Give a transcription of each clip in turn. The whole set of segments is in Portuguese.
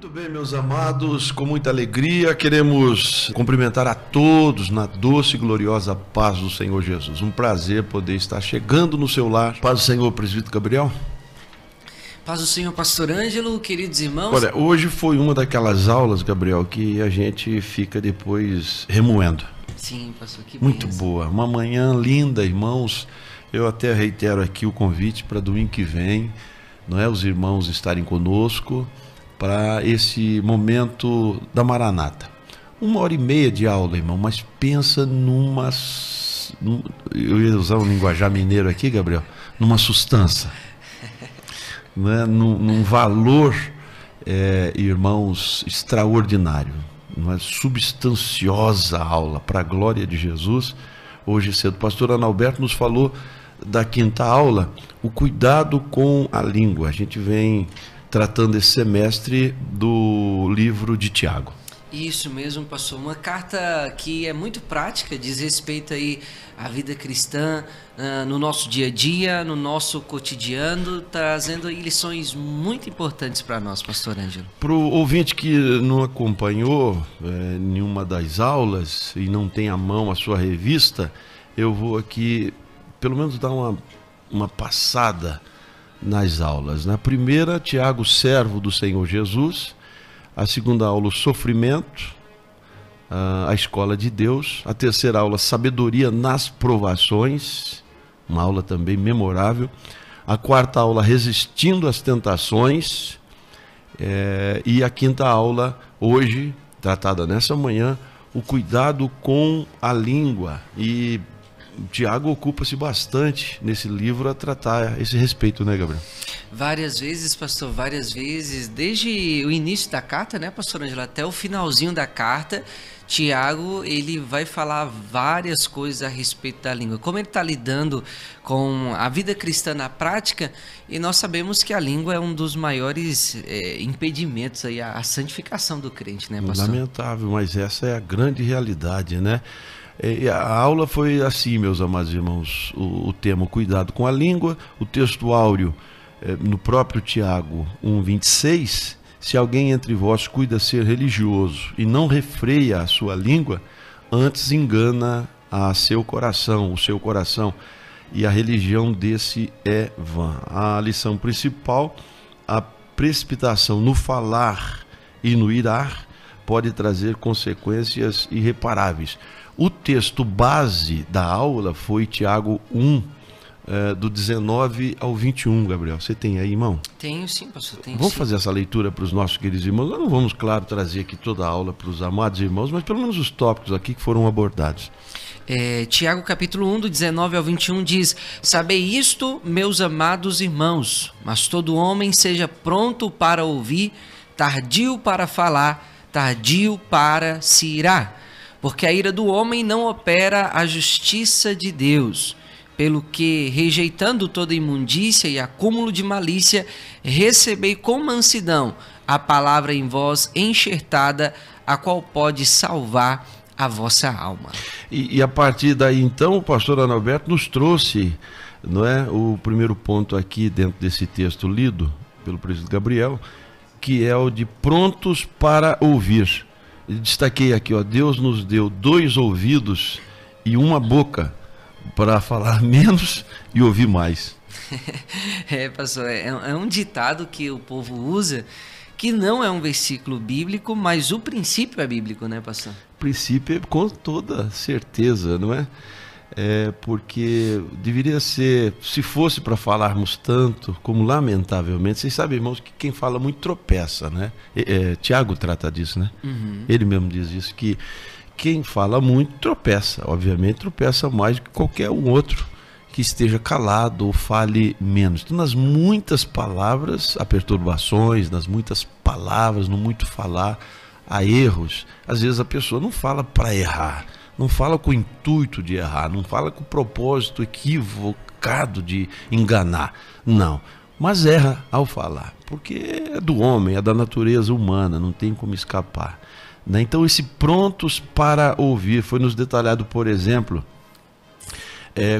Muito bem, meus amados, com muita alegria queremos cumprimentar a todos na doce e gloriosa paz do Senhor Jesus. Um prazer poder estar chegando no seu lar. Paz do Senhor, presbítero Gabriel. Paz do Senhor, pastor Ângelo, queridos irmãos. Olha, hoje foi uma daquelas aulas, Gabriel, que a gente fica depois remoendo. Sim, pastor, que muito bênção. Boa, uma manhã linda, irmãos. Eu até reitero aqui o convite para domingo que vem, não é, os irmãos estarem conosco para esse momento da Maranata. 1h30 de aula, irmão, mas pensa eu ia usar um linguajar mineiro aqui, Gabriel, numa sustância, né? num valor, irmãos, extraordinário, uma substanciosa aula para a glória de Jesus. Hoje cedo, o pastor Analberto nos falou da quinta aula, o cuidado com a língua. A gente vem tratando esse semestre do livro de Tiago. Isso mesmo, pastor. Uma carta que é muito prática, diz respeito aí à vida cristã, no nosso dia a dia, no nosso cotidiano, trazendo aí lições muito importantes para nós, pastor Ângelo. Para o ouvinte que não acompanhou nenhuma das aulas e não tem à mão a sua revista, eu vou aqui pelo menos dar uma passada nas aulas. Na primeira, Tiago, servo do Senhor Jesus. A segunda aula, o sofrimento, a escola de Deus. A terceira aula, sabedoria nas provações, uma aula também memorável. A quarta aula, resistindo às tentações. E a quinta aula, hoje, tratada nessa manhã, o cuidado com a língua. E Tiago ocupa-se bastante nesse livro a tratar esse respeito, né, Gabriel? Várias vezes, pastor, várias vezes, desde o início da carta, né, pastor Ângelo, até o finalzinho da carta, Tiago, ele vai falar várias coisas a respeito da língua, como ele está lidando com a vida cristã na prática, e nós sabemos que a língua é um dos maiores impedimentos aí à santificação do crente, né, pastor? Lamentável, mas essa é a grande realidade, né? A aula foi assim, meus amados irmãos, o tema cuidado com a língua, o texto áureo no próprio Tiago 1:26, se alguém entre vós cuida ser religioso e não refreia a sua língua, antes engana o seu coração, e a religião desse é vã. A lição principal, a precipitação no falar e no irar pode trazer consequências irreparáveis. O texto base da aula foi Tiago 1, do 19 ao 21, Gabriel. Você tem aí, irmão? Tenho sim, pastor. Vamos fazer essa leitura para os nossos queridos irmãos. Nós não vamos, claro, trazer aqui toda a aula para os amados irmãos, mas pelo menos os tópicos aqui que foram abordados. Tiago capítulo 1, do 19 ao 21 diz: Sabei isto, meus amados irmãos, mas todo homem seja pronto para ouvir, tardio para falar, tardio para se irar. Porque a ira do homem não opera a justiça de Deus, pelo que, rejeitando toda imundícia e acúmulo de malícia, recebei com mansidão a palavra em vós enxertada, a qual pode salvar a vossa alma. E a partir daí, então, o pastor Analberto nos trouxe, não é, o primeiro ponto aqui dentro desse texto lido pelo presbítero Gabriel, que é o de prontos para ouvir. Destaquei aqui, ó, Deus nos deu 2 ouvidos e uma boca para falar menos e ouvir mais. Pastor, é um ditado que o povo usa, que não é um versículo bíblico, mas o princípio é bíblico, né, pastor? O princípio é com toda certeza, não é? Porque deveria ser, se fosse para falarmos tanto, como lamentavelmente, vocês sabem, irmãos, que quem fala muito tropeça, né? Tiago trata disso, né? Uhum. Ele mesmo diz isso, que quem fala muito tropeça, obviamente tropeça mais do que qualquer um outro que esteja calado ou fale menos. Então, nas muitas palavras há perturbações, nas muitas palavras, no muito falar, há erros. Às vezes a pessoa não fala para errar, não fala com o intuito de errar, não fala com o propósito equivocado de enganar, não. Mas erra ao falar, porque é do homem, é da natureza humana, não tem como escapar, né? Então, esse prontos para ouvir foi nos detalhado, por exemplo,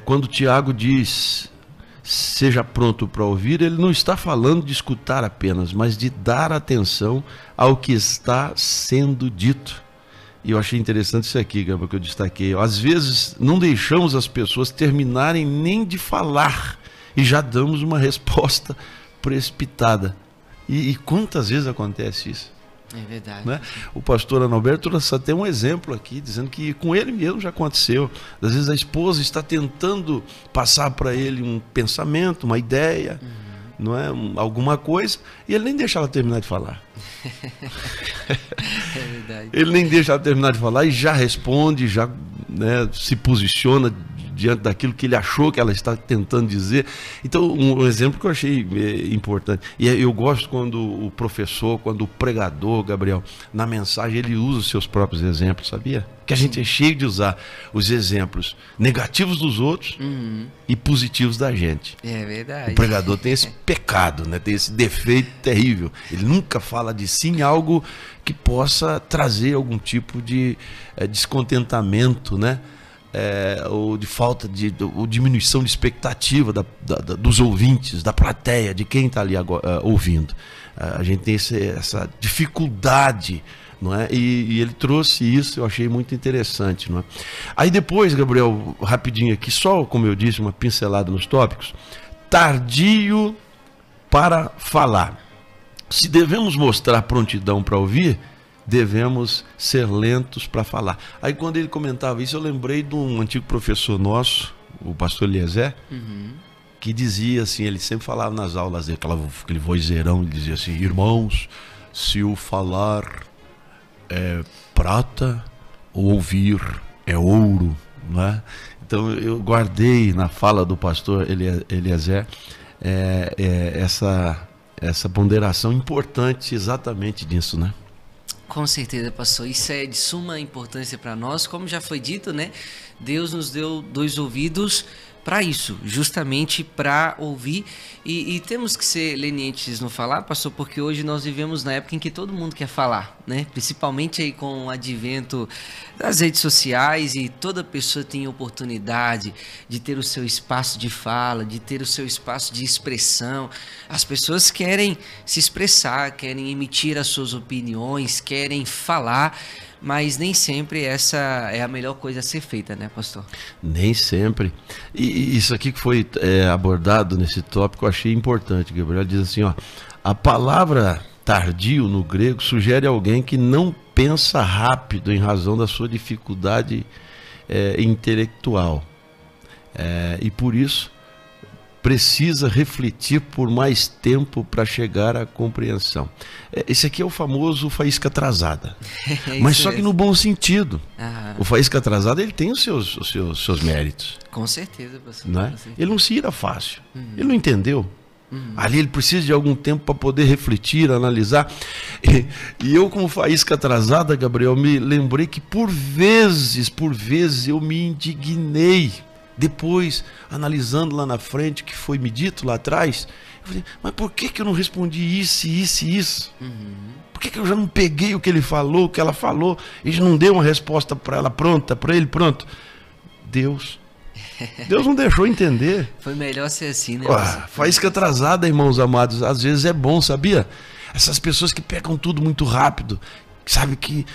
quando Tiago diz: seja pronto para ouvir, ele não está falando de escutar apenas, mas de dar atenção ao que está sendo dito. E eu achei interessante isso aqui, Gabriel, que eu destaquei. Às vezes não deixamos as pessoas terminarem nem de falar e já damos uma resposta precipitada. E quantas vezes acontece isso? É verdade. Né? O pastor Adalberto trouxe até um exemplo aqui, dizendo que com ele mesmo já aconteceu. Às vezes a esposa está tentando passar para ele um pensamento, uma ideia, não é? Alguma coisa, e ele nem deixa ela terminar de falar. É verdade. Ele nem deixa ela terminar de falar e já responde, já, né, se posiciona diante daquilo que ele achou que ela está tentando dizer. Então, um exemplo que eu achei importante. E eu gosto quando o professor, quando o pregador, Gabriel, na mensagem, ele usa os seus próprios exemplos, sabia? Que a gente é cheio de usar os exemplos negativos dos outros e positivos da gente. É verdade. O pregador tem esse pecado, né? Tem esse defeito terrível. Ele nunca fala de si em algo que possa trazer algum tipo de descontentamento, né? Ou de falta ou diminuição de expectativa dos ouvintes, da plateia, de quem está ali agora, ouvindo. A gente tem essa dificuldade, não é? E ele trouxe isso, eu achei muito interessante, não é? Aí depois, Gabriel, rapidinho aqui, só como eu disse, uma pincelada nos tópicos. Tardio para falar. Se devemos mostrar prontidão para ouvir, devemos ser lentos para falar. Aí quando ele comentava isso, eu lembrei de um antigo professor nosso, o pastor Eliezer, que dizia assim, ele sempre falava nas aulas dele, aquele vozeirão, ele dizia assim: irmãos, se o falar é prata, o ouvir é ouro, não é? Então eu guardei na fala do pastor Eliezer essa ponderação importante exatamente disso, né? Com certeza, pastor. Isso é de suma importância para nós. Como já foi dito, né? Deus nos deu 2 ouvidos para isso, justamente para ouvir. E temos que ser lenientes no falar, pastor, porque hoje nós vivemos na época em que todo mundo quer falar, né? Principalmente aí com o advento das redes sociais, e toda pessoa tem oportunidade de ter o seu espaço de fala, de ter o seu espaço de expressão. As pessoas querem se expressar, querem emitir as suas opiniões, querem falar, mas nem sempre essa é a melhor coisa a ser feita, né, pastor? Nem sempre. E isso aqui que foi abordado nesse tópico, eu achei importante, Gabriel. Diz assim, ó, a palavra tardio no grego sugere alguém que não pensa rápido em razão da sua dificuldade intelectual. E por isso precisa refletir por mais tempo para chegar à compreensão. Esse aqui é o famoso faísca atrasada, mas só que no bom sentido. O faísca atrasada, ele tem os seus méritos. Com certeza, pastor. Não é? Ele não se ira fácil, ele não entendeu. Ali ele precisa de algum tempo para poder refletir, analisar. E eu, como faísca atrasada, Gabriel, me lembrei que por vezes eu me indignei. Depois, analisando lá na frente o que foi me dito lá atrás, eu falei, mas por que eu não respondi isso, isso e isso? Por que eu já não peguei o que ele falou, o que ela falou, e já não dei uma resposta para ela pronta, para ele pronto? Deus não deixou entender. Foi melhor ser assim, né? Faísca atrasada, irmãos amados, às vezes é bom, sabia? Essas pessoas que pegam tudo muito rápido, sabe que...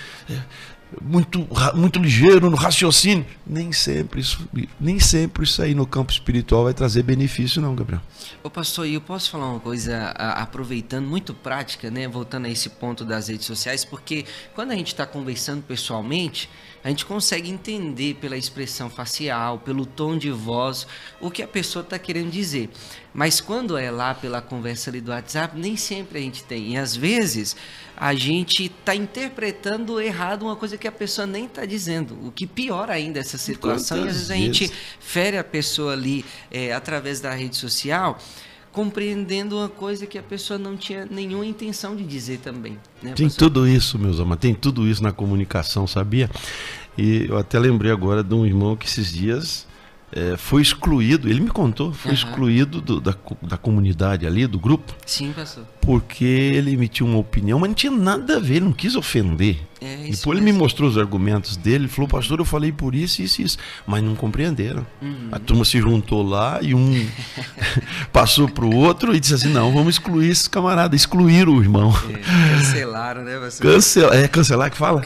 muito ligeiro no raciocínio, nem sempre isso aí no campo espiritual vai trazer benefício não, Gabriel. Ô pastor, eu posso falar uma coisa aproveitando, muito prática, né, voltando a esse ponto das redes sociais, porque quando a gente está conversando pessoalmente, a gente consegue entender pela expressão facial, pelo tom de voz, o que a pessoa está querendo dizer. Mas quando é lá pela conversa ali do WhatsApp, nem sempre a gente tem. E às vezes a gente está interpretando errado uma coisa que a pessoa nem está dizendo. O que piora ainda essa situação. E às vezes a gente fere a pessoa ali através da rede social, compreendendo uma coisa que a pessoa não tinha nenhuma intenção de dizer também. Né, tem pastor? Tudo isso, meus amados, tem tudo isso na comunicação, sabia? E eu até lembrei agora de um irmão que esses dias foi excluído, ele me contou, foi excluído da comunidade ali, do grupo. Sim, pastor. Porque ele emitiu uma opinião, mas não tinha nada a ver, ele não quis ofender. Depois ele me mostrou os argumentos dele, falou, pastor, eu falei por isso, isso e isso, mas não compreenderam. A turma se juntou lá e um passou para o outro e disse assim, não, vamos excluir esse camarada, excluíram o irmão. Cancelaram, né? Cancelar que fala?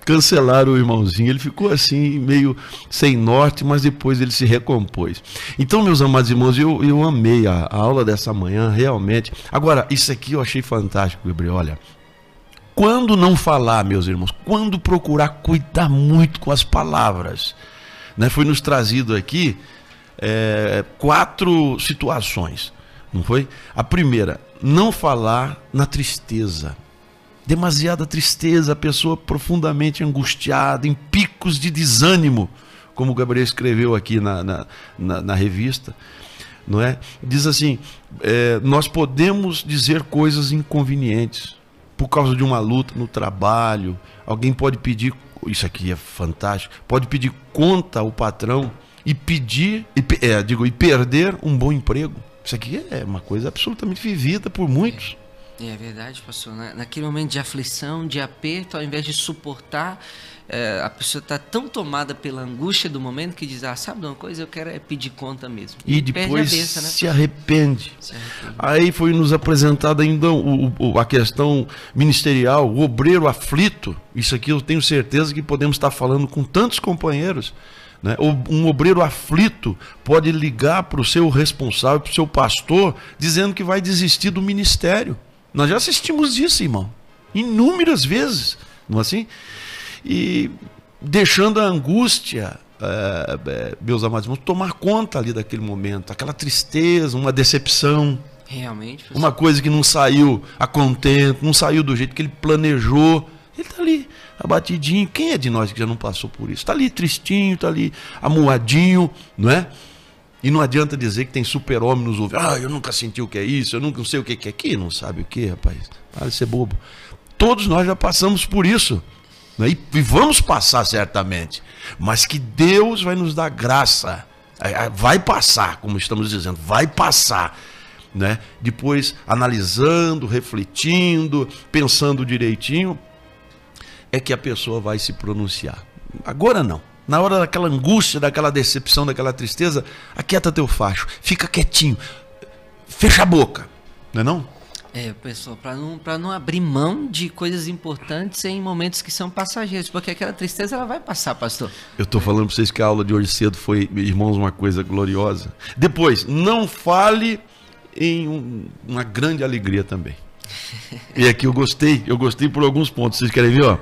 Cancelaram o irmãozinho, ele ficou assim, meio sem norte, mas depois ele se recompôs. Então, meus amados irmãos, eu amei a aula dessa manhã, realmente. Agora, isso aqui eu achei fantástico, Gabriel, olha. Quando não falar, meus irmãos, quando procurar cuidar muito com as palavras, né? Foi nos trazido aqui 4 situações, não foi? A primeira, não falar na tristeza. Demasiada tristeza, a pessoa profundamente angustiada, em picos de desânimo, como o Gabriel escreveu aqui na revista, não é? Diz assim, nós podemos dizer coisas inconvenientes, por causa de uma luta no trabalho, alguém pode pedir, isso aqui é fantástico, pode pedir conta ao patrão e perder um bom emprego. Isso aqui é uma coisa absolutamente vivida por muitos. É verdade, pastor. Naquele momento de aflição, de aperto, ao invés de suportar, a pessoa está tão tomada pela angústia do momento que diz, sabe de uma coisa, eu quero pedir conta mesmo. E depois se arrepende. Aí foi nos apresentado ainda a questão ministerial, o obreiro aflito. Isso aqui eu tenho certeza que podemos estar falando com tantos companheiros. Né? Um obreiro aflito pode ligar para o seu responsável, para o seu pastor, dizendo que vai desistir do ministério. Nós já assistimos isso, irmão, inúmeras vezes, não é assim? E deixando a angústia, meus amados irmãos, tomar conta ali daquele momento, aquela tristeza, uma decepção, realmente, uma coisa que não saiu a contento, não saiu do jeito que ele planejou, ele está ali, abatidinho. Quem é de nós que já não passou por isso? Está ali tristinho, está ali amuadinho, não é? E não adianta dizer que tem super-homem nos ouvidos. Eu nunca senti o que é isso, eu nunca sei o que é aqui. Não sabe o que, rapaz? Para de ser bobo. Todos nós já passamos por isso. Né? E vamos passar certamente. Mas que Deus vai nos dar graça. Vai passar, como estamos dizendo, vai passar. Né? Depois, analisando, refletindo, pensando direitinho, é que a pessoa vai se pronunciar. Agora não. Na hora daquela angústia, daquela decepção, daquela tristeza, aquieta teu facho, fica quietinho, fecha a boca, não é não? Pessoal, para não abrir mão de coisas importantes em momentos que são passageiros, porque aquela tristeza ela vai passar, pastor. Eu estou falando para vocês que a aula de hoje cedo foi, irmãos, uma coisa gloriosa. Depois, não fale em uma grande alegria também. E aqui eu gostei por alguns pontos. Vocês querem ver, ó?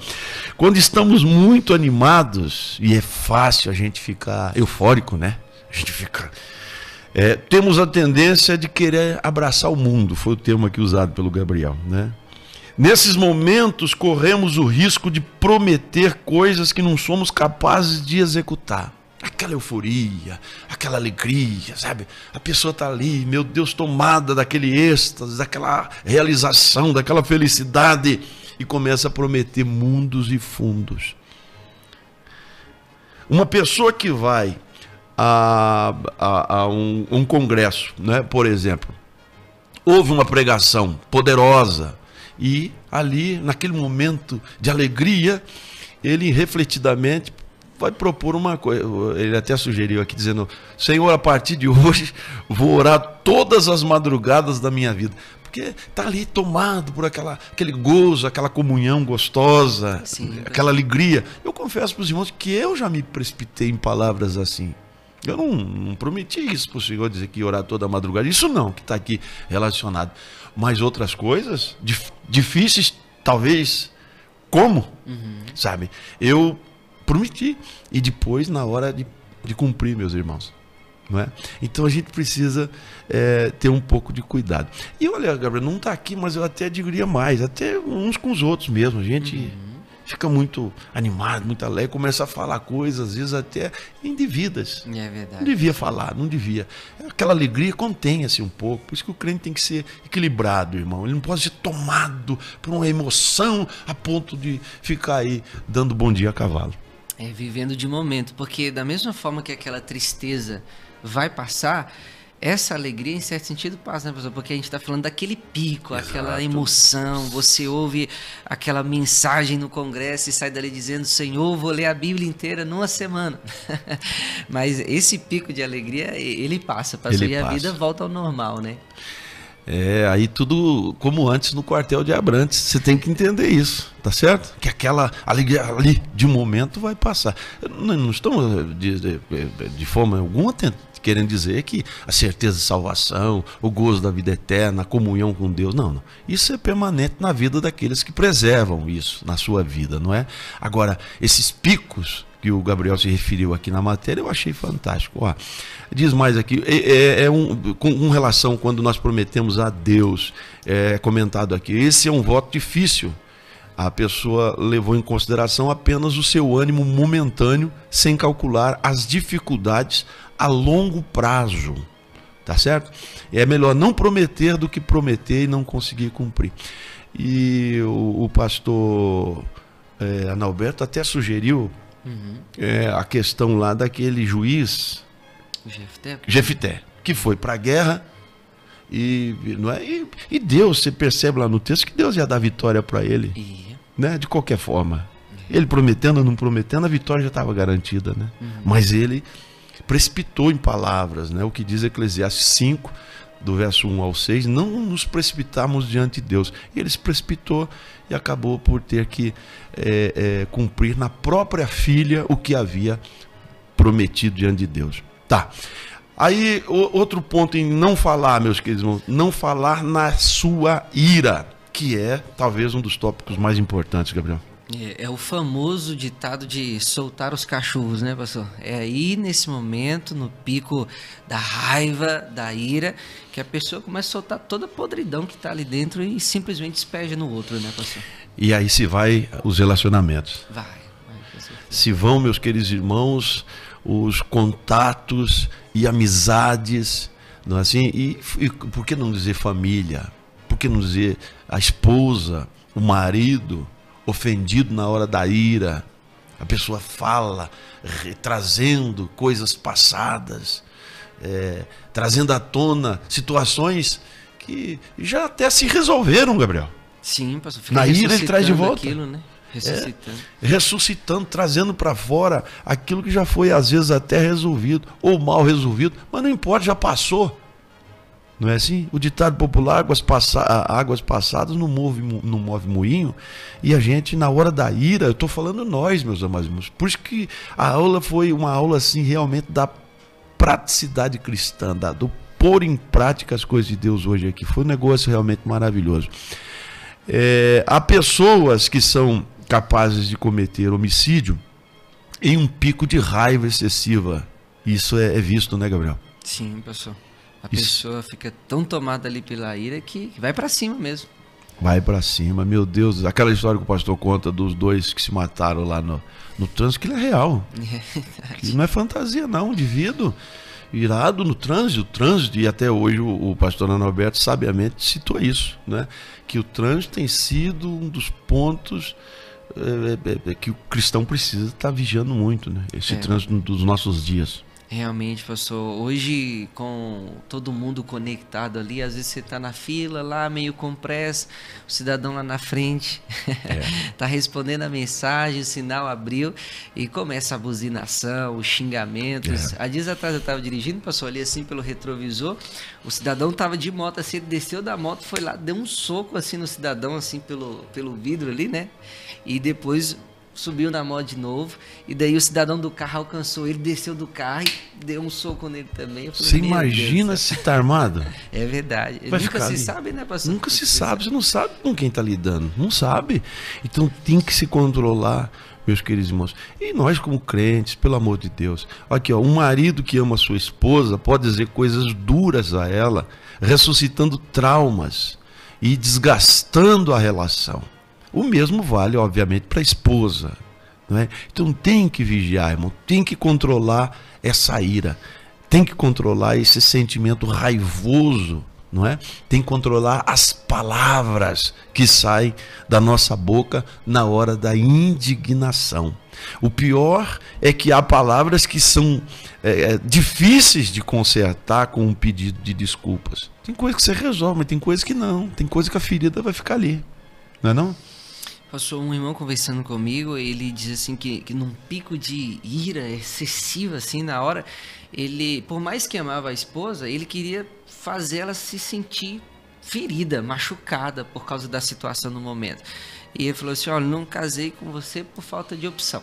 Quando estamos muito animados, e é fácil a gente ficar eufórico, né? A gente fica... temos a tendência de querer abraçar o mundo, foi o termo aqui usado pelo Gabriel, né? Nesses momentos, corremos o risco de prometer coisas que não somos capazes de executar. Aquela euforia, aquela alegria, sabe? A pessoa está ali, meu Deus, tomada daquele êxtase, daquela realização, daquela felicidade, e começa a prometer mundos e fundos. Uma pessoa que vai a um congresso, né, por exemplo, houve uma pregação poderosa, e ali, naquele momento de alegria, ele refletidamente vai propor uma coisa. Ele até sugeriu aqui, dizendo: Senhor, a partir de hoje vou orar todas as madrugadas da minha vida. Porque está ali tomado por aquele gozo, aquela comunhão gostosa. Sim, aquela alegria. Eu confesso para os irmãos que eu já me precipitei em palavras assim. Eu não prometi isso para o Senhor, dizer que ia orar toda a madrugada. Isso não, que está aqui relacionado. Mas outras coisas difíceis, talvez, como? Sabe? Eu prometi. E depois, na hora de cumprir, meus irmãos. Não é? Então a gente precisa ter um pouco de cuidado. E olha, Gabriel, não está aqui, mas eu até diria mais, até uns com os outros mesmo. A gente fica muito animado, muito alegre, começa a falar coisas, às vezes até indevidas. É verdade. Não devia falar, não devia. Aquela alegria contenha-se um pouco. Por isso que o crente tem que ser equilibrado, irmão. Ele não pode ser tomado por uma emoção a ponto de ficar aí dando bom dia a cavalo. Vivendo de momento, porque da mesma forma que aquela tristeza vai passar, Essa alegria, em certo sentido, passa, né, pastor? Porque a gente está falando daquele pico, Exato. aquela emoção. Você ouve aquela mensagem no congresso e sai dali dizendo: Senhor, vou ler a Bíblia inteira numa semana. Mas esse pico de alegria, ele passa, pastor, Ele e a passa. vida volta ao normal, né? Aí tudo como antes no quartel de Abrantes. Você tem que entender isso, tá certo? Que aquela alegria ali de momento vai passar. Não estamos de forma alguma querendo dizer que a certeza de salvação, o gozo da vida eterna, a comunhão com Deus, não. Isso é permanente na vida daqueles que preservam isso na sua vida, não é? Agora, esses picos que o Gabriel se referiu aqui na matéria, eu achei fantástico. Ó, diz mais aqui, com relação quando nós prometemos a Deus, comentado aqui, esse é um voto difícil. A pessoa levou em consideração apenas o seu ânimo momentâneo, sem calcular as dificuldades a longo prazo, tá certo? É melhor não prometer do que prometer e não conseguir cumprir. E o pastor Analberto até sugeriu a questão lá daquele juiz Jefté, que foi para a guerra e Deus, você percebe lá no texto que Deus ia dar vitória para ele, né? De qualquer forma, ele prometendo ou não prometendo, a vitória já estava garantida, né? Mas ele precipitou em palavras, né? O que diz Eclesiastes 5, do verso 1 ao 6, não nos precipitarmos diante de Deus. E ele se precipitou e acabou por ter que cumprir na própria filha o que havia prometido diante de Deus. Tá. Aí, outro ponto em não falar, meus queridos irmãos, não falar na sua ira, que é talvez um dos tópicos mais importantes, Gabriel. É o famoso ditado de soltar os cachorros, né, pastor? É aí, nesse momento, no pico da raiva, da ira, que a pessoa começa a soltar toda a podridão que está ali dentro e simplesmente despeja no outro, né, pastor? E aí se vai os relacionamentos. Vai, pastor. Se vão, meus queridos irmãos, os contatos e amizades, não é assim? E por que não dizer família? Por que não dizer a esposa, o marido, ofendido na hora da ira? A pessoa fala, trazendo coisas passadas, trazendo à tona situações que já até se resolveram, Gabriel. Sim, pastor. Fica na ira ele traz de volta. Aquilo, né? Ressuscitando. Ressuscitando, trazendo para fora aquilo que já foi às vezes até resolvido, ou mal resolvido, mas não importa, já passou. Não é assim? O ditado popular, águas passadas não move moinho. E a gente, na hora da ira, eu estou falando nós, meus amados irmãos. Por isso que a aula foi uma aula assim, realmente da praticidade cristã, do pôr em prática as coisas de Deus hoje aqui. Foi um negócio realmente maravilhoso. Há pessoas que são capazes de cometer homicídio em um pico de raiva excessiva. Isso é visto, né, Gabriel? Sim, pastor. A pessoa fica tão tomada ali pela ira que vai para cima mesmo. Vai para cima, meu Deus. Aquela história que o pastor conta dos dois que se mataram lá no trânsito, que é real. Que não é fantasia, não. Um indivíduo irado no trânsito, e até hoje o pastor Analberto sabiamente citou isso, né? Que o trânsito tem sido um dos pontos que o cristão precisa estar vigiando muito, né? Esse trânsito dos nossos dias. Realmente, pastor, hoje com todo mundo conectado ali, às vezes você está na fila lá, meio com pressa, o cidadão lá na frente está respondendo a mensagem, o sinal abriu e começa a buzinação, os xingamentos. Há dias atrás eu estava dirigindo, pastor, ali assim pelo retrovisor, o cidadão estava de moto assim, ele desceu da moto, foi lá, deu um soco assim no cidadão, assim pelo vidro ali, né? E depois subiu na moto de novo, e daí o cidadão do carro alcançou ele, desceu do carro e deu um soco nele também. Falei, você imagina se tá armado? É verdade. Nunca se sabe, né, pastor? Nunca se sabe, você não sabe com quem tá lidando, não sabe. Então tem que se controlar, meus queridos irmãos. E nós como crentes, pelo amor de Deus, aqui ó, um marido que ama a sua esposa pode dizer coisas duras a ela, ressuscitando traumas e desgastando a relação. O mesmo vale, obviamente, para a esposa. Não é? Então tem que vigiar, irmão, tem que controlar essa ira, tem que controlar esse sentimento raivoso, não é? Tem que controlar as palavras que saem da nossa boca na hora da indignação. O pior é que há palavras que são difíceis de consertar com um pedido de desculpas. Tem coisa que você resolve, mas tem coisa que não. Tem coisa que a ferida vai ficar ali, não é não? Passou um irmão conversando comigo, ele diz assim que num pico de ira excessiva, assim, na hora, ele, por mais que amava a esposa, ele queria fazer ela se sentir ferida, machucada por causa da situação no momento. E ele falou assim, olha, não casei com você por falta de opção,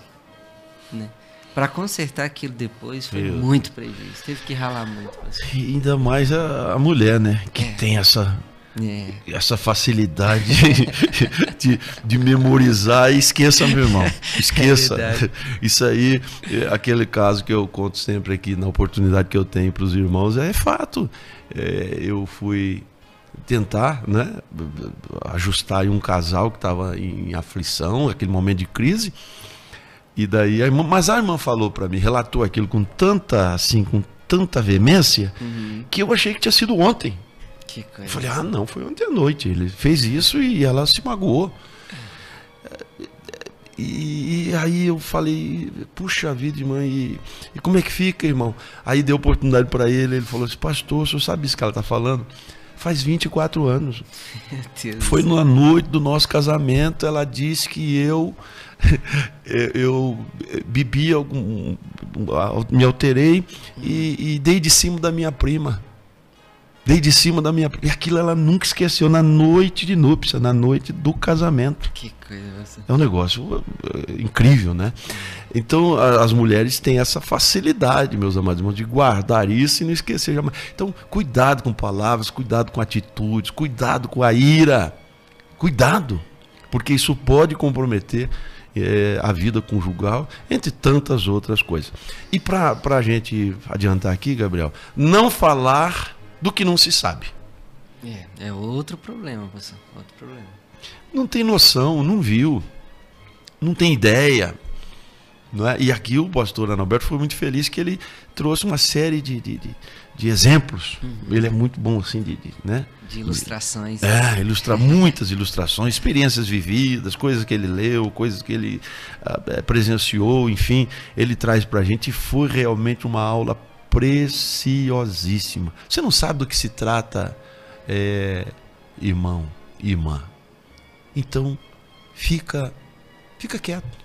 né? Para consertar aquilo depois foi muito prejuízo, teve que ralar muito. E ainda mais a mulher, né? Que tem essa facilidade de memorizar. E esqueça, meu irmão, esqueça. Isso aí, aquele caso que eu conto sempre aqui na oportunidade que eu tenho para os irmãos, é fato. Eu fui tentar, né, ajustar aí um casal que estava em aflição, aquele momento de crise. E daí, mas a irmã falou para mim, relatou aquilo com tanta veemência, que eu achei que tinha sido ontem. Que coisa. Eu falei, não, foi ontem à noite. Ele fez isso e ela se magoou. E aí eu falei, puxa vida, irmã, e como é que fica, irmão? Aí deu oportunidade para ele falou assim, pastor, o senhor sabe isso que ela está falando? Faz 24 anos. Foi na noite do nosso casamento, ela disse que eu bebi, me alterei e dei de cima da minha prima. E aquilo ela nunca esqueceu na noite de núpcia, na noite do casamento. Que coisa. É um negócio incrível, né? Então as mulheres têm essa facilidade, meus amados irmãos, de guardar isso e não esquecer jamais. Então, cuidado com palavras, cuidado com atitudes, cuidado com a ira. Cuidado, porque isso pode comprometer a vida conjugal, entre tantas outras coisas. E para a gente adiantar aqui, Gabriel, não falar do que não se sabe. É outro problema, pastor, outro problema. Não tem noção, não viu, não tem ideia, não é? E aqui o pastor Adalberto foi muito feliz que ele trouxe uma série de exemplos. Ele é muito bom assim né? De ilustrações. Muitas ilustrações, experiências vividas, coisas que ele leu, coisas que ele presenciou, enfim, ele traz para a gente. E foi realmente uma aula preciosíssima. Você não sabe do que se trata, irmão, irmã. Então, fica quieto.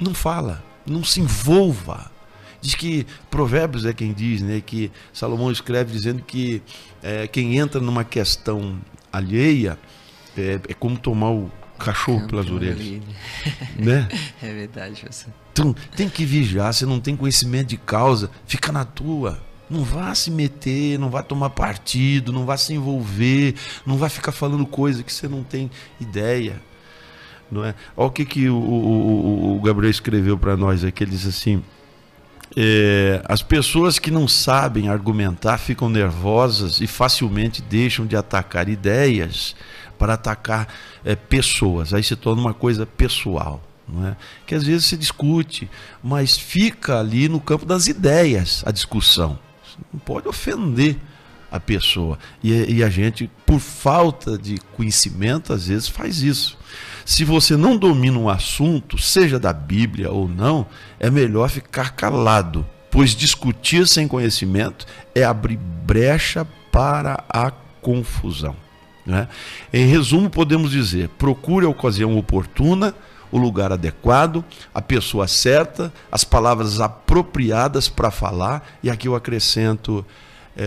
Não fala, não se envolva. Diz que Provérbios é quem diz, né, que Salomão escreve dizendo que quem entra numa questão alheia é como tomar o cachorro pelas orelhas. Né? É verdade, você. Então, tem que vigiar, você não tem conhecimento de causa, fica na tua. Não vá se meter, não vá tomar partido, não vá se envolver, não vá ficar falando coisa que você não tem ideia. Não é? Olha o que o Gabriel escreveu para nós aqui, ele diz assim, as pessoas que não sabem argumentar ficam nervosas e facilmente deixam de atacar ideias para atacar pessoas. Aí se torna uma coisa pessoal. Não é? Que às vezes se discute, mas fica ali no campo das ideias a discussão. Você não pode ofender a pessoa. E a gente, por falta de conhecimento, às vezes faz isso. Se você não domina um assunto, seja da Bíblia ou não, é melhor ficar calado, pois discutir sem conhecimento é abrir brecha para a confusão. Né? Em resumo, podemos dizer, procure a ocasião oportuna, o lugar adequado, a pessoa certa, as palavras apropriadas para falar. E aqui eu acrescento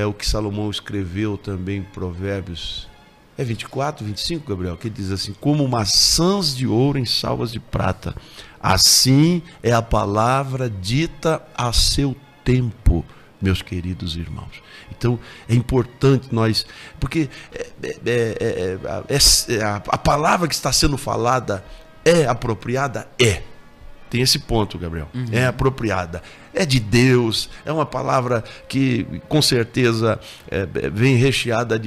o que Salomão escreveu também em Provérbios 24, 25, Gabriel, que ele diz assim, como maçãs de ouro em salvas de prata, assim é a palavra dita a seu tempo, meus queridos irmãos. Então é importante nós, porque a palavra que está sendo falada é apropriada? Tem esse ponto, Gabriel. É apropriada. É de Deus. É uma palavra que, com certeza, vem recheada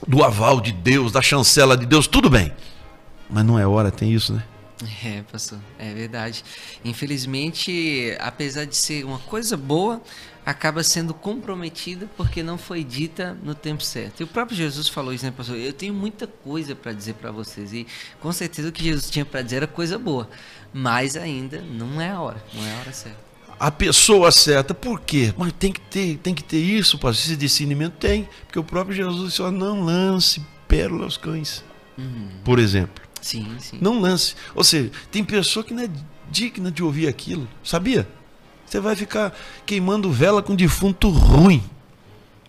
do aval de Deus, da chancela de Deus. Tudo bem. Mas não é hora, tem isso, né? Pastor, é verdade. Infelizmente, apesar de ser uma coisa boa, acaba sendo comprometida porque não foi dita no tempo certo. E o próprio Jesus falou isso, né, pastor? Eu tenho muita coisa para dizer para vocês, e com certeza o que Jesus tinha para dizer era coisa boa, mas ainda não é a hora certa. A pessoa certa, por quê? Mas tem que ter isso, pastor, esse discernimento tem, porque o próprio Jesus disse, não lance pérola aos cães, por exemplo. Sim. Não lance. Ou seja, tem pessoa que não é digna de ouvir aquilo, sabia? Você vai ficar queimando vela com defunto ruim.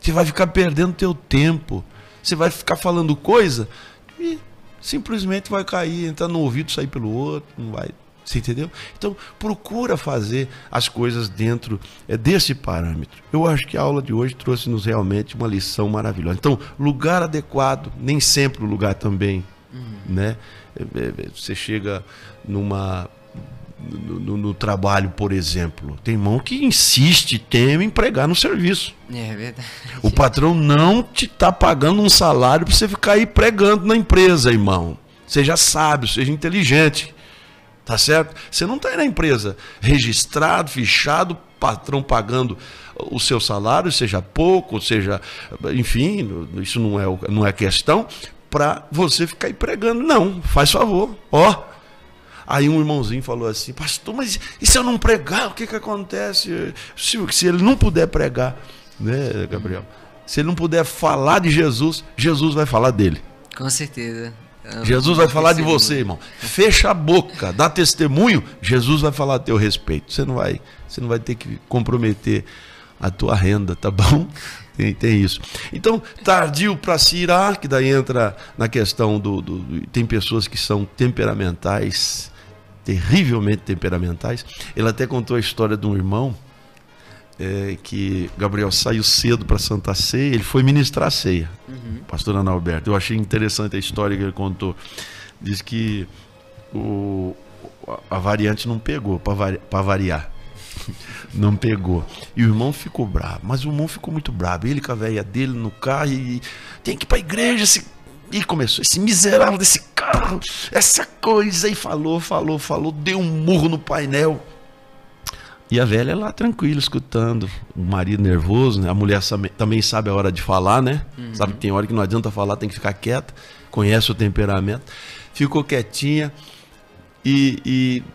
Você vai ficar perdendo teu tempo. Você vai ficar falando coisa e simplesmente vai cair, entrar no ouvido, sair pelo outro, não vai. Você entendeu? Então, procura fazer as coisas dentro desse parâmetro. Eu acho que a aula de hoje trouxe-nos realmente uma lição maravilhosa. Então, lugar adequado, nem sempre o lugar também, né? Você chega no trabalho, por exemplo, tem irmão que insiste, teme em pregar no serviço. É verdade. O patrão não te está pagando um salário para você ficar aí pregando na empresa, irmão. Seja sábio, seja inteligente. Tá certo? Você não está aí na empresa registrado, fichado, patrão pagando o seu salário, seja pouco, seja, enfim, isso não é questão para você ficar aí pregando. Não, faz favor. Aí um irmãozinho falou assim, pastor, mas e se eu não pregar, o que acontece? Se ele não puder pregar, né, Gabriel? Se ele não puder falar de Jesus, Jesus vai falar dele. Com certeza. Jesus vai falar de você, irmão. Fecha a boca, dá testemunho, Jesus vai falar a teu respeito. Você não vai ter que comprometer a tua renda, tá bom? Tem isso. Então, tardio para se irar, que daí entra na questão tem pessoas que são temperamentais, terrivelmente temperamentais. Ele até contou a história de um irmão que Gabriel saiu cedo para Santa Ceia, ele foi ministrar a ceia, pastor Analberto. Eu achei interessante a história que ele contou. Diz que a variante não pegou, para variar. Não pegou. E o irmão ficou bravo, mas o irmão ficou muito bravo. Ele com a velha dele no carro e tem que ir para a igreja. E começou, esse miserável desse carro, essa coisa, e falou, deu um murro no painel. E a velha lá tranquila, escutando. O marido nervoso, né? A mulher também sabe a hora de falar, né? Sabe que tem hora que não adianta falar, tem que ficar quieta. Conhece o temperamento. Ficou quietinha.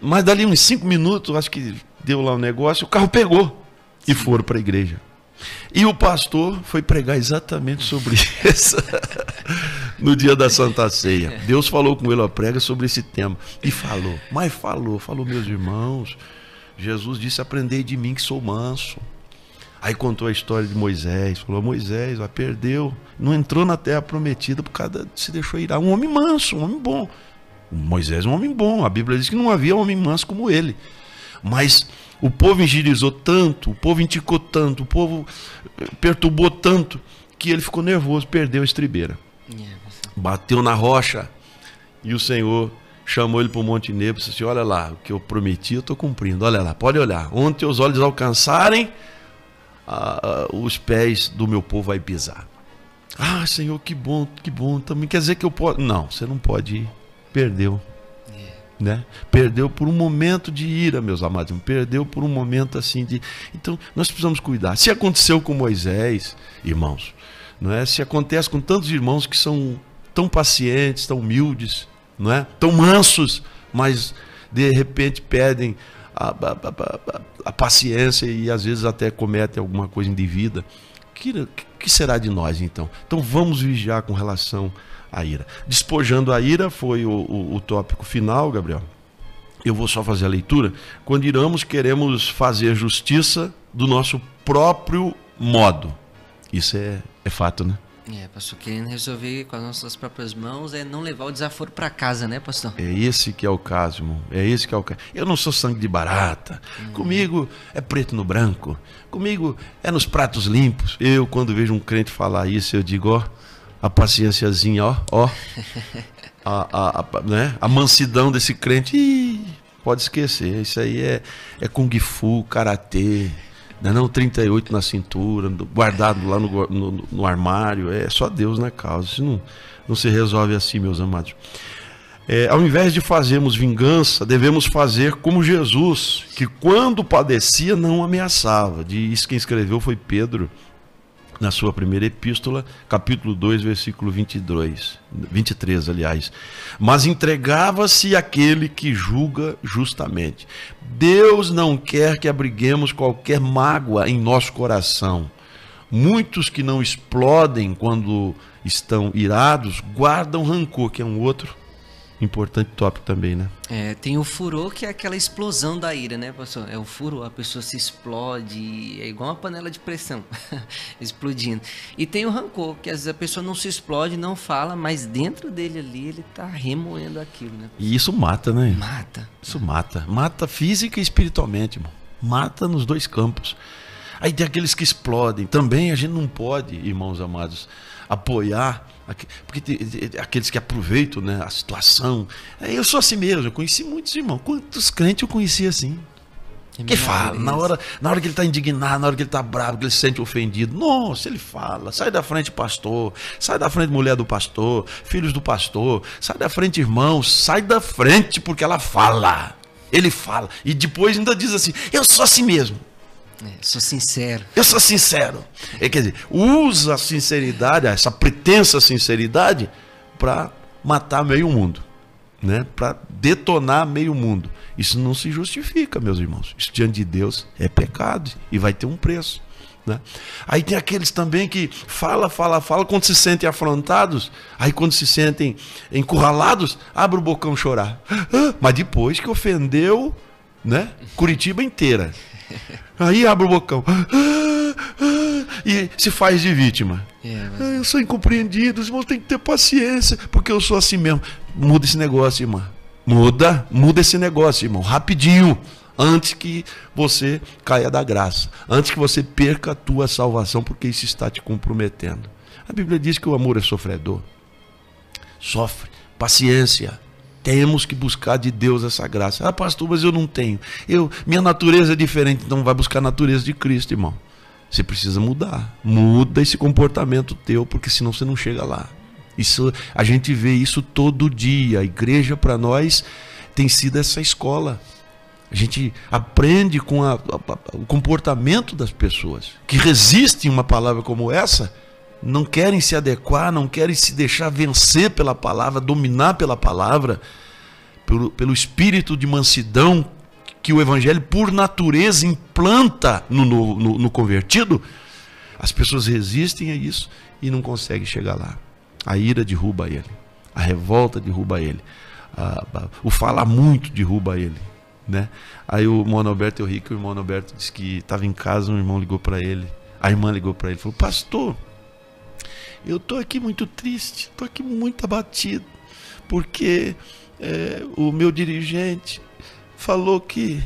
Mas dali uns 5 minutos, acho que deu lá um negócio, o carro pegou. E foram para a igreja. E o pastor foi pregar exatamente sobre isso no dia da Santa Ceia. Deus falou com ele, prega sobre esse tema. E falou, meus irmãos, Jesus disse, aprendei de mim que sou manso. Aí contou a história de Moisés, falou, Moisés, perdeu, não entrou na terra prometida por causa, se deixou ir. Um homem manso, um homem bom. Moisés é um homem bom, a Bíblia diz que não havia homem manso como ele. Mas o povo ingirizou tanto, o povo indicou tanto, o povo perturbou tanto, que ele ficou nervoso, perdeu a estribeira. Bateu na rocha e o Senhor chamou ele para o Monte Nebo e disse assim, olha lá, o que eu prometi eu estou cumprindo, olha lá, pode olhar, onde teus olhos alcançarem, os pés do meu povo vai pisar. Senhor, que bom, também quer dizer que eu posso... Não, você não pode ir, perdeu. Né? Perdeu por um momento de ira, meus amados, perdeu por um momento assim de... Então nós precisamos cuidar. Se aconteceu com Moisés, irmãos, não é? Se acontece com tantos irmãos que são tão pacientes, tão humildes, não é? Tão mansos, mas de repente perdem a paciência e às vezes até cometem alguma coisa indevida, que será de nós então? Então vamos vigiar com relação a ira. Despojando a ira foi o tópico final, Gabriel. Eu vou só fazer a leitura. Quando iramos, queremos fazer justiça do nosso próprio modo. Isso é fato, né? Pastor, querendo resolver com as nossas próprias mãos é não levar o desaforo para casa, né, pastor? É esse que é o caso, irmão. É esse que é o caso. Eu não sou sangue de barata. Comigo é preto no branco. Comigo é nos pratos limpos. Eu, quando vejo um crente falar isso, eu digo, a paciênciazinha, né? A mansidão desse crente, pode esquecer, isso aí é Kung Fu, Karatê, não 38 na cintura, guardado lá no armário, é só Deus na causa, isso não se resolve assim, meus amados. Ao invés de fazermos vingança, devemos fazer como Jesus, que quando padecia não ameaçava. Diz quem escreveu foi Pedro, na sua primeira epístola, capítulo 2, versículo 23, aliás. Mas entregava-se àquele que julga justamente. Deus não quer que abriguemos qualquer mágoa em nosso coração. Muitos que não explodem quando estão irados, guardam rancor, que é um outro importante tópico também, né? Tem o furor, que é aquela explosão da ira, né, pastor? É o furor, a pessoa se explode, é igual uma panela de pressão, explodindo. E tem o rancor, que às vezes a pessoa não se explode, não fala, mas dentro dele ali, ele tá remoendo aquilo, né? E isso mata, né? Mata. Isso mata. Mata física e espiritualmente, irmão. Mata nos dois campos. Aí tem aqueles que explodem. Também a gente não pode, irmãos amados, apoiar, porque tem aqueles que aproveitam, né, a situação. Eu sou assim mesmo, eu conheci muitos irmãos. Quantos crentes eu conheci assim? Que fala, na hora que ele está indignado, na hora que ele está bravo, que ele se sente ofendido. Nossa, ele fala: sai da frente, pastor, sai da frente, mulher do pastor, filhos do pastor, sai da frente, irmãos, sai da frente, porque ela fala. Ele fala. E depois ainda diz assim: eu sou assim mesmo. Sou sincero. Eu sou sincero. Quer dizer, usa a sinceridade, essa pretensa sinceridade, para matar meio mundo, né? Para detonar meio mundo. Isso não se justifica, meus irmãos. Isso diante de Deus é pecado e vai ter um preço, né? Aí tem aqueles também que fala quando se sentem afrontados, aí quando se sentem encurralados, abre o bocão chorar. Mas depois que ofendeu, né, Curitiba inteira, aí abre o bocão e se faz de vítima. Eu sou incompreendido, os irmãos têm que ter paciência, porque eu sou assim mesmo. Muda esse negócio, irmão. Muda esse negócio, irmão, rapidinho, antes que você caia da graça, antes que você perca a tua salvação, porque isso está te comprometendo. A Bíblia diz que o amor é sofredor. Sofre, paciência. Temos que buscar de Deus essa graça. Pastor, mas eu não tenho. Minha natureza é diferente. Então vai buscar a natureza de Cristo, irmão. Você precisa mudar. Muda esse comportamento teu, porque senão você não chega lá. Isso, a gente vê isso todo dia. A igreja para nós tem sido essa escola. A gente aprende com o comportamento das pessoas que resistem a uma palavra como essa. Não querem se adequar, não querem se deixar vencer pela palavra, dominar pela palavra, pelo espírito de mansidão que o Evangelho, por natureza, implanta no convertido. As pessoas resistem a isso e não conseguem chegar lá. A ira derruba ele, a revolta derruba ele, o falar muito derruba ele, né? Aí o irmão Alberto, o irmão Alberto disse que estava em casa, um irmão ligou para ele, a irmã ligou para ele e falou: pastor, eu estou aqui muito triste, estou aqui muito abatido, porque o meu dirigente falou que...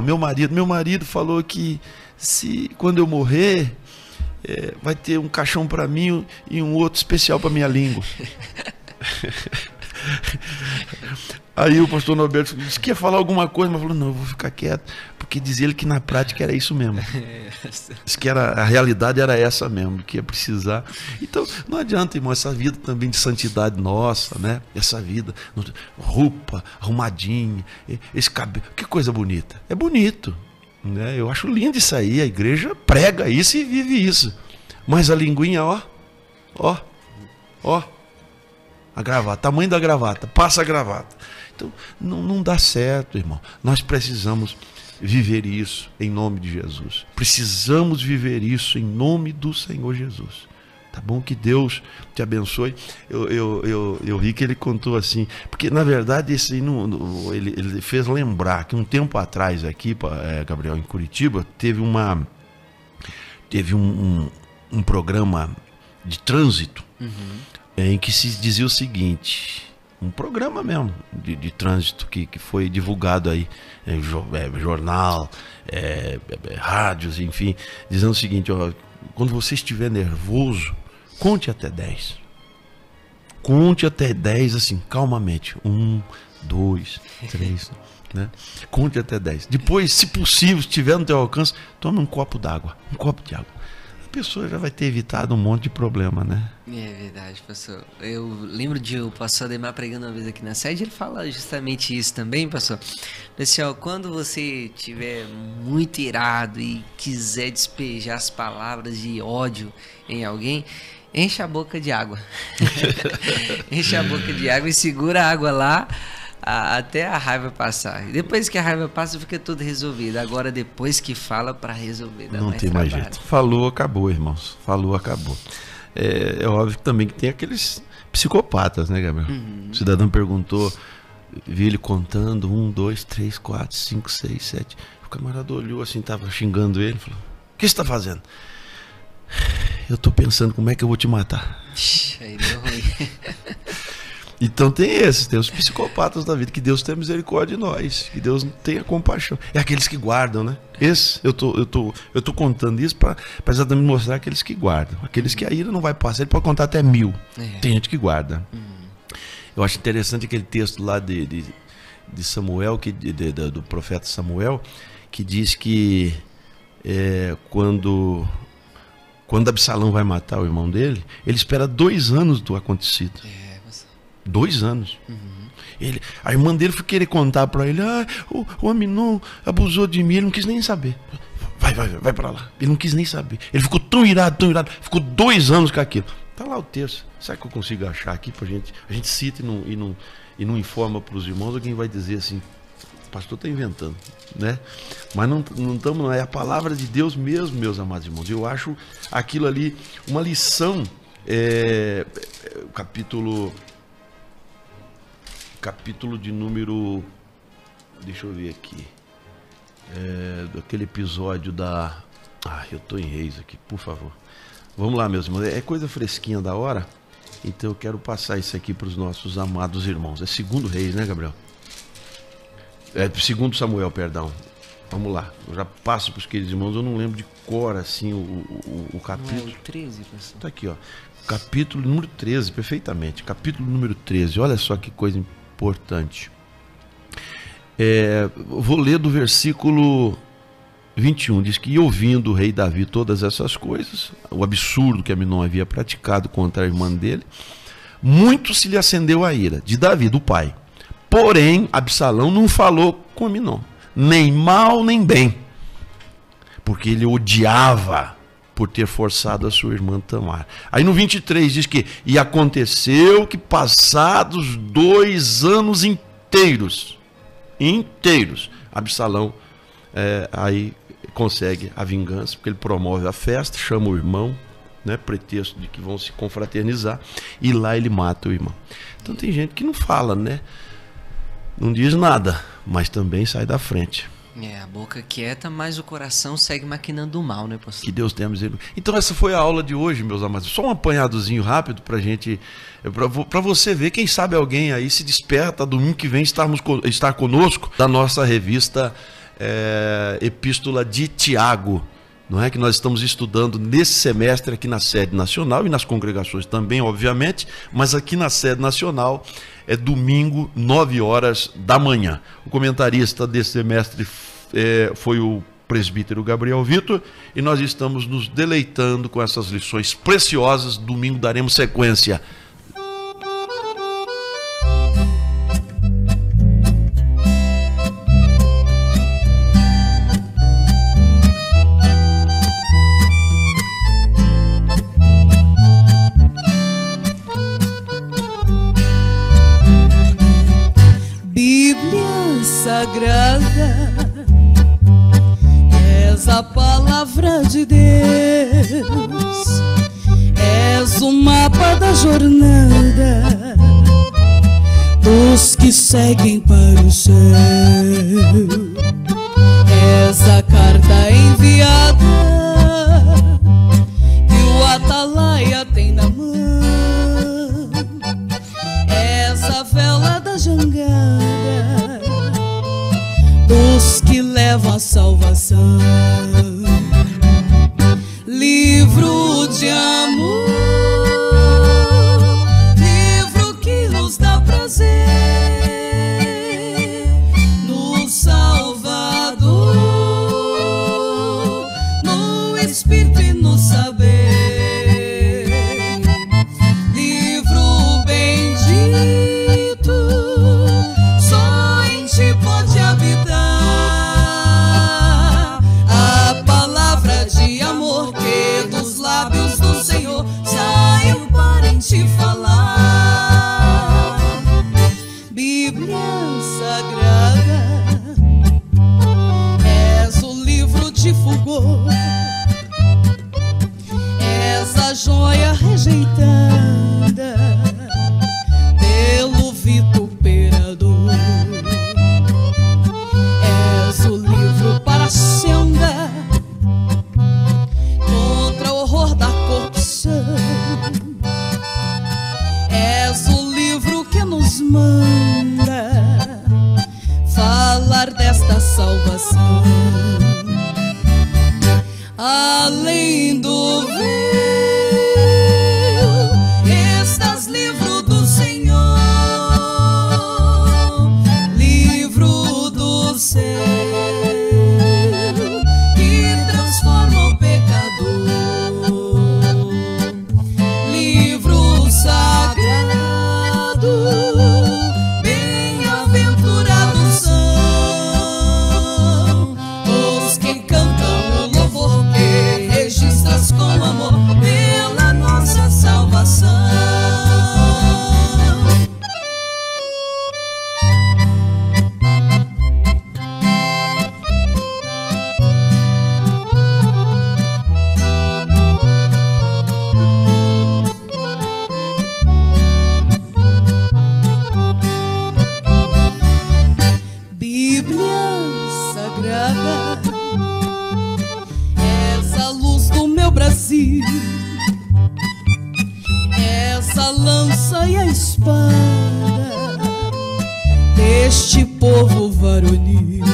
Meu marido falou que quando eu morrer, vai ter um caixão para mim e um outro especial para minha língua. Aí o pastor Norberto disse que ia falar alguma coisa, mas falou: não, eu vou ficar quieto, porque dizia ele que na prática era isso mesmo. Diz que a realidade era essa mesmo, que ia precisar. Então não adianta, irmão, essa vida também de santidade nossa, né? Essa vida, roupa arrumadinha, esse cabelo, que coisa bonita. É bonito, né? Eu acho lindo isso aí, a igreja prega isso e vive isso. Mas a linguinha, ó, a gravata, tamanho da gravata, passa a gravata. Então, não dá certo, irmão. Nós precisamos viver isso em nome de Jesus. Precisamos viver isso em nome do Senhor Jesus. Tá bom? Que Deus te abençoe. Eu vi que ele contou assim, porque na verdade ele fez lembrar que um tempo atrás aqui, Gabriel, em Curitiba, teve um programa de trânsito, em que se dizia o seguinte, um programa mesmo de trânsito que foi divulgado aí, jornal, rádios, enfim, dizendo o seguinte: quando você estiver nervoso, conte até 10. Conte até 10 assim, calmamente. 1, 2, 3, né? Conte até 10. Depois, se possível, se estiver no teu alcance, tome um copo d'água, um copo de água. pessoa já vai ter evitado um monte de problema, né? É verdade, pastor. Eu lembro de o pastor Ademar pregando uma vez aqui na sede, ele fala justamente isso também, pastor. Assim, ó, quando você estiver muito irado e quiser despejar as palavras de ódio em alguém, enche a boca de água. Enche a boca de água e segura a água lá até a raiva passar. E depois que a raiva passa, fica tudo resolvido. Agora, depois que fala, para resolver, dá não tem mais jeito. Falou, acabou, irmãos. Falou, acabou. É óbvio também que tem aqueles psicopatas, né, Gabriel? O cidadão perguntou, vi ele contando, 1, 2, 3, 4, 5, 6, 7. O camarada olhou assim, tava xingando ele, falou, o que você tá fazendo? Eu tô pensando como é que eu vou te matar. Aí deu ruim. Então tem os psicopatas da vida, que Deus tenha misericórdia de nós, que Deus tenha compaixão. É aqueles que guardam, né? Eu tô contando isso para exatamente mostrar aqueles que guardam. Aqueles que a ira não vai passar, ele pode contar até 1000. Tem gente que guarda. Eu acho interessante aquele texto lá de Samuel, do profeta Samuel, que diz que quando Absalão vai matar o irmão dele, ele espera 2 anos do acontecido. 2 anos. A irmã dele foi querer contar para ele, o Aminon abusou de mim, ele não quis nem saber. Vai para lá. Ele não quis nem saber. Ele ficou tão irado, ficou 2 anos com aquilo. Tá lá o texto. Será que eu consigo achar aqui pra gente? A gente cita e não informa para os irmãos, alguém vai dizer assim, o pastor está inventando, né? Mas não estamos, não. É a palavra de Deus mesmo, meus amados irmãos. Eu acho aquilo ali uma lição, capítulo de número, deixa eu ver aqui, daquele episódio eu tô em Reis aqui, por favor. Vamos lá, meus irmãos, é coisa fresquinha da hora, então eu quero passar isso aqui para os nossos amados irmãos. É 2 Reis, né, Gabriel? 2 Samuel, perdão. Vamos lá, eu já passo para os queridos irmãos, eu não lembro de cor assim o capítulo. Não é o 13, pessoal. Tá aqui, ó. Capítulo número 13, perfeitamente. Capítulo número 13, olha só que coisa importante. Vou ler do versículo 21. Diz que, e ouvindo o rei Davi todas essas coisas, o absurdo que Aminon havia praticado contra a irmã dele, muito se lhe acendeu a ira de Davi, do pai. Porém, Absalão não falou com Aminon, nem mal nem bem, porque ele odiava por ter forçado a sua irmã Tamar. Aí no 23 diz que, e aconteceu que passados 2 anos inteiros, Absalão aí consegue a vingança, porque ele promove a festa, chama o irmão, né, pretexto de que vão se confraternizar, e lá ele mata o irmão. Então tem gente que não fala, né? Não diz nada, mas também sai da frente. A boca quieta, mas o coração segue maquinando o mal, né, pastor? Que Deus tenha misericórdia. Então essa foi a aula de hoje, meus amados. Só um apanhadozinho rápido pra gente, para você ver, quem sabe alguém aí se desperta domingo que vem estar conosco da nossa revista Epístola de Tiago, não é, que nós estamos estudando nesse semestre aqui na sede nacional e nas congregações também, obviamente, mas aqui na sede nacional é domingo, 9 horas da manhã. O comentarista desse semestre foi o presbítero Gabriel Vitor, e nós estamos nos deleitando com essas lições preciosas. Domingo daremos sequência. Sagrada, és a palavra de Deus, és o mapa da jornada dos que seguem para o céu, és a carta enviada que o atalaia tem na mão, és a vela da jangada dos que levam a salvação, livro de amor, livro que nos dá prazer no Salvador, no Espírito e no saber. essa joia rejeitada pelo vituperador. És o livro para a senda contra o horror da corrupção. És o livro que nos manda falar desta salvação. Além do véu estás livro do Senhor, livro do céu que transforma o pecador, livro sagrado, bem-aventurados são os que cantam o louvor que registras com amor pela nossa salvação. Bíblia Sagrada, essa luz do meu Brasil, essa lança e a espada deste povo varonil.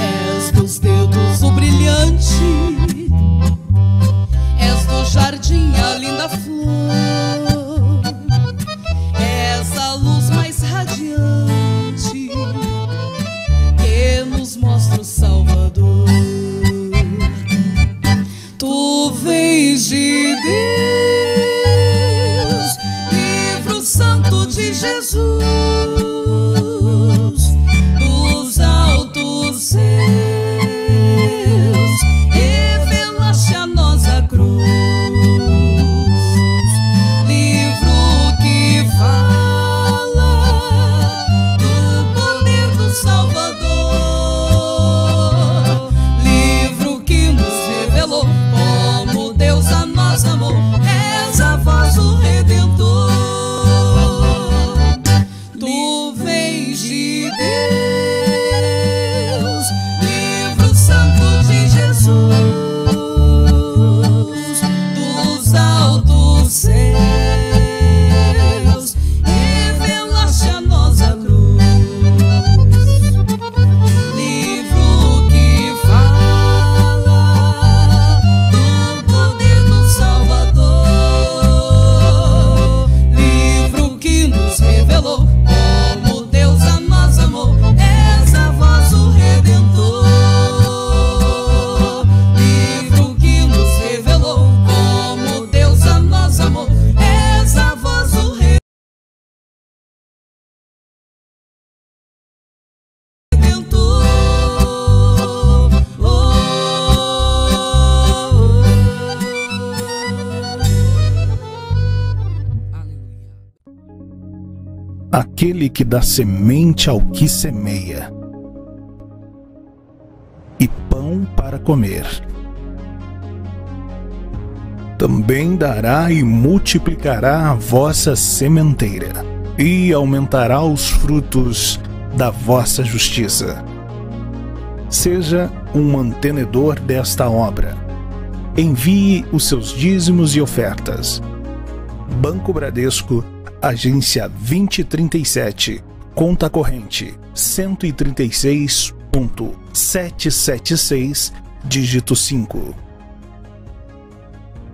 És dos dedos o brilhante, és do jardim a linda flor, és a luz mais radiante que nos mostra o Salvador. Tu vens de Deus, livro santo de Jesus, dos altos céus, revelaste a nós a cruz, livro que fala do poder do Salvador, livro que nos revelou como Deus a nós amou. És a voz do Redentor. Tu vens de Deus, livro santo de Jesus, dos altos céus, revelaste a nós a cruz, livro que fala do poder do Salvador, livro que nos revelou como Deus a nós amou. És a voz do Redentor, livro que nos revelou como Deus a nós amou. És a voz do Redentor. Aquele que dá semente ao que semeia, e pão para comer, também dará e multiplicará a vossa sementeira, e aumentará os frutos da vossa justiça. Seja um mantenedor desta obra. Envie os seus dízimos e ofertas. Banco Bradesco, agência 2037, conta corrente 136.776, dígito 5.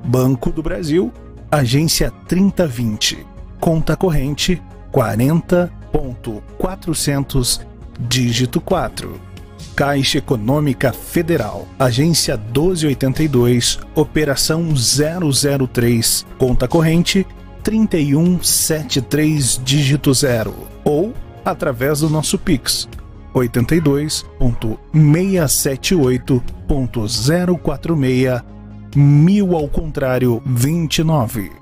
Banco do Brasil, agência 3020, conta corrente 40.400, dígito 4. Caixa Econômica Federal, agência 1282, operação 003, conta corrente 3173, dígito 0, ou através do nosso Pix 82.678.046 1000 ao contrário 29.